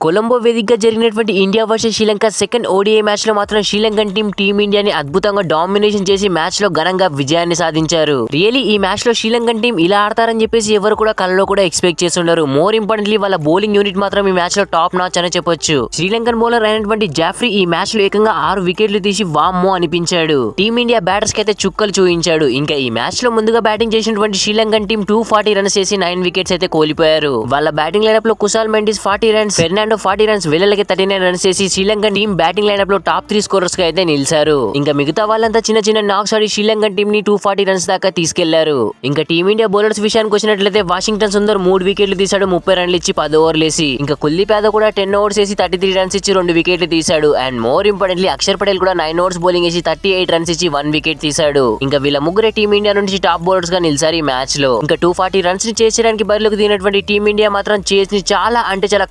కొలంబో వేదికగా జరిగినటువంటి India versus Sri Lanka second ODI match లో మాత్రం శ్రీలంకన్ టీమిండియాని అద్భుతంగా డామినేషన్ చేసి మ్యాచ్ లో ఘనంగా విజయాన్ని సాధించారు. రియలీ ఈ మ్యాచ్ లో శ్రీలంకన్ టీం ఇలా ఆడతారని చెప్పేసి ఎవరు కూడా కళ్ళలో కూడా ఎక్స్పెక్ట్ చేస్తున్నారు. మోర్ ఇంపార్టెంట్లీ వాళ్ళ బౌలింగ్ యూనిట్ మాత్రం ఈ మ్యాచ్ లో టాప్ నాచ్ అని చెప్పొచ్చు. శ్రీలంకన్ బౌలర్ అయినటువంటి జాఫ్రీ ఈ మ్యాచ్ లో ఏకంగా 6 వికెట్లు తీసి వామ్మో అనిపించాడు. టీమిండియా బ్యాటర్స్ కి అయితే చుక్కలు చూయించాడు. ఇంకా ఈ మ్యాచ్ లో ముందుగా బ్యాటింగ్ చేసినటువంటి శ్రీలంకన్ టీం 240 రన్స్ చేసి 9 వికెట్స్ అయితే కోల్పోయారు. వాళ్ళ బ్యాటింగ్ లైనప్ లో కుశాల్ మెండిస్ 40 రన్స్, ఫెర్నాండో 40 రన్స్, వెల్లెలకి 39 రన్స్ చేసి శ్రీలంకన్ టీం బ్యాటింగ్ లైనప్ లో టాప్ 3 స్కోరర్స్ గా అయితే నిలిచారు. ఇంకా మిగతా వాళ్ళంతా చిన్న చిన్న నాక్స్ ఆడి శ్రీలంకన్ టీం ని 240 రన్స్ దాకా తీసుకెళ్లారు. ఇంకా టీమిండియా బౌలర్స్ విషయానికి వచ్చినట్లయితే వాషింగ్టన్ సుందర్ 3 వికెట్లు తీశాడు, 30 రన్లు ఇచ్చి 10 ఓవర్లు వేసి. ఇంకా కుల్దీప్ యాదవ్ కూడా 10 ఓవర్స్ వేసి 33 రన్స్ ఇచ్చి 2 వికెట్లు తీశాడు. And more importantly Akshar Patel కూడా 9 ఓవర్స్ బౌలింగ్ వేసి 38 రన్స్ ఇచ్చి 1 వికెట్ తీశాడు. ఇంకా వీళ్ళ ముగ్గురే టీమిండియా నుంచి టాప్ బౌలర్స్ గా నిలిచారు ఈ మ్యాచ్ లో. ఇంకా 240 రన్స్ ని చేసేయడానికి బరిలోకి దిగినటువంటి టీమిండియా మాత్రం చేస్ ని చాలా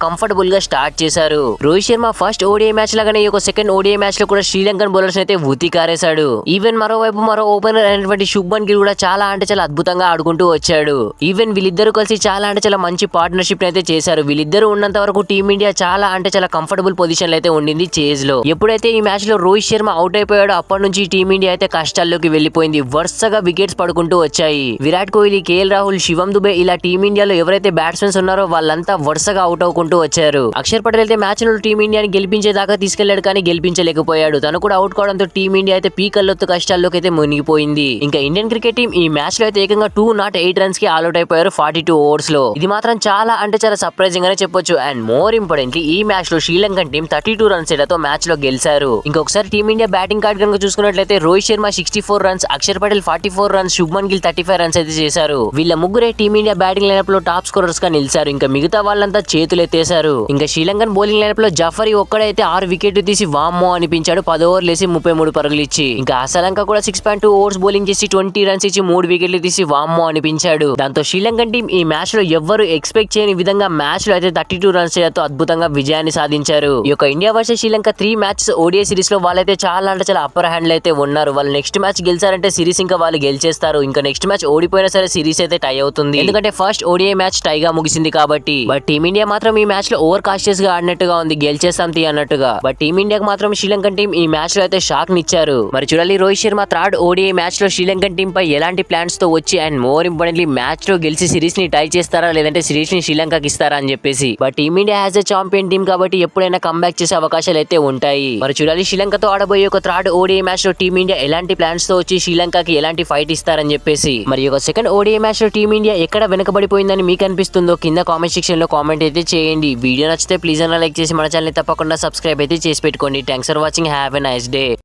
కంఫర్టబుల్ గా స్టార్ట్ చేశారు. Rohit Sharma first ODI match లాగానే ఈ సెకండ్ ఓడిఐ మ్యాచ్ లో కూడా శ్రీలంకన్ బౌలర్స్ అయితే ఊతి కారేశాడు. ఈవెన్ మరోవైపు మరో ఓపెనర్ అయినటువంటి శుభ్మన్ గిల్ కూడా చాలా అద్భుతంగా ఆడుకుంటూ వచ్చాడు. ఈవెన్ వీళ్ళిద్దరు కలిసి చాలా మంచి పార్ట్నర్షిప్ అయితే చేశారు. వీళ్ళిద్దరు ఉన్నంత వరకు టీమిండియా చాలా కంఫర్టబుల్ పొజిషన్ లో అయితే ఉండింది చేజ్ లో. ఎప్పుడైతే ఈ మ్యాచ్ లో రోహిత్ శర్మ అవుట్ అయిపోయాడో అప్పటి నుంచి టీమిండియా అయితే కష్టాల్లోకి వెళ్లిపోయింది. వరుసగా వికెట్స్ పడుకుంటూ వచ్చాయి. విరాట్ కోహ్లీ, కేఎల్ రాహుల్, శివం దుబే ఇలా టీమిండియాలో ఎవరైతే బ్యాట్స్మెన్స్ ఉన్నారో వాళ్ళంతా వరుసగా అవుట్ అవుకుంటూ వచ్చారు. అక్షర్ పటేల్ అయితే మ్యాచ్ లో టీమిండియాని గెలిపించేదాకా తీసుకెళ్లాడు, కానీ గెలిపించలేకపోయాడు. తను కూడా అవుట్ కావడంతో టీమిండియా అయితే పీకల్లోతు కష్టాల్లోకి అయితే మునిగిపోయింది. ఇంకా ఇండియన్ క్రికెట్ టీం ఈ మ్యాచ్ లో అయితే ఏకంగా 208 రన్స్ కి ఆల్అౌట్ అయిపోయారు 42 ఓవర్స్ లో. ఇది మాత్రం చాలా సర్ప్రైజింగ్ అనే చెప్పొచ్చు. అండ్ మోర్ ఇంపార్టెంట్లీ ఈ మ్యాచ్ లో శ్రీలంకన్ టీం 32 రన్స్ తో మ్యాచ్ లో గెలిచారు. ఇంకొకసారి టీమిండియా బ్యాటింగ్ కార్డ్ కనుక చూసుకున్నట్లయితే Rohit Sharma 64 runs, Akshar Patel 44 runs, Shubman Gill 35 runs అయితే చేశారు. వీళ్ళ ముగ్గురే టీమిండియా బ్యాటింగ్ లైనప్ లో టాప్ స్కోరర్స్ గా నిలిచారు. ఇంకా మిగతా వాళ్ళంతా చేతులు ఎత్తేశారు. ఇంకా శ్రీలంకన్ బౌలింగ్ లైనప్ లో జాఫరీ ఒక్కడైతే 6 వికెట్లు తీసి వామ్మో అనిపించాడు. 10 ఓవర్లు వేసి 33 పరుగులు ఇచ్చి. ఇంకా శ్రీలంక కూడా 6.2 ఓవర్స్ బౌలింగ్ చేసి 20 రన్స్ ఇచ్చి 3 వికెట్లు తీసి వామ్మో అనిపించాడు. దాంతో శ్రీలంకన్ టీం ఈ మ్యాచ్ లో ఎవ్వరు ఎక్స్పెక్ట్ చేయని విధంగా మ్యాచ్ లో అయితే 32 రన్స్ తో అద్భుతంగా విజయాన్ని సాధించారు. ఈ యొక్క India versus Sri Lanka 3 matches ODI series లో వాళ్ళైతే చాలా అప్పర్ హ్యాండ్ అయితే ఉన్నారు. వాళ్ళు నెక్స్ట్ మ్యాచ్ గెలిచారంటే సిరీస్ ఇంకా వాళ్ళు గెలిచేస్తారు. ఇంకా నెక్స్ట్ మ్యాచ్ ఓడిపోయినా సరే సిరీస్ అయితే టై అవుతుంది. ఎందుకంటే ఫస్ట్ ఓడిఐ మ్యాచ్ టైగా ముగిసింది కాబట్టి. బట్ టీమిండియా మాత్రం ఈ మ్యాచ్ లో ఓవర్ కాన్షియస్ గా ఆడినట్టుగా ఉంది, గెలిచేస్తాం అన్నట్టుగా. బట్ టీమిండియాకి మాత్రం శ్రీలంకన్ టీం ఈ మ్యాచ్ లో అయితే షాక్ నిచ్చారు. మరి చూడాలి Rohit Sharma third ODI match లో శ్రీలంకన్ టీం పై ఎలాంటి ప్లాన్స్ తో వచ్చి అండ్ మోర్ ఇంపార్టెంట్లీ మ్యాచ్ లో గెలిచి సిరీస్ ని టై చేస్తారా లేదంటే సిరీస్ ని శ్రీలంకకి ఇస్తారా అని చెప్పేసి. But team India has a champion team కాబట్టి ఎప్పుడైనా కంబ్యాక్ చేసే అవకాశాలు అయితే ఉంటాయి. మరి చూడాలి శ్రీలంకతో ఆడబోయే ఒక థర్డ్ ఓడిఐ మ్యాచ్ లో టీమిండియా ఎలాంటి ప్లాన్స్ తో వచ్చి శ్రీలంకకి ఎలాంటి ఫైట్ ఇస్తారని చెప్పేసి. మరి ఒక సెకండ్ ఓడిఐ మ్యాచ్ లో టీమిండియా ఎక్కడ వెనకబడిపోయిందని మీకు అనిపిస్తుందో కింద కామెంట్ సెక్షన్ లో కామెంట్ అయితే చేయండి. వీడియో నచ్చితే ప్లీజ్ అన్న లైక్ చేసి మన ఛానల్ తప్పకుండా సబ్స్క్రైబ్ అయితే చేసి పెట్టుకోండి. Thanks for watching. Have a nice day.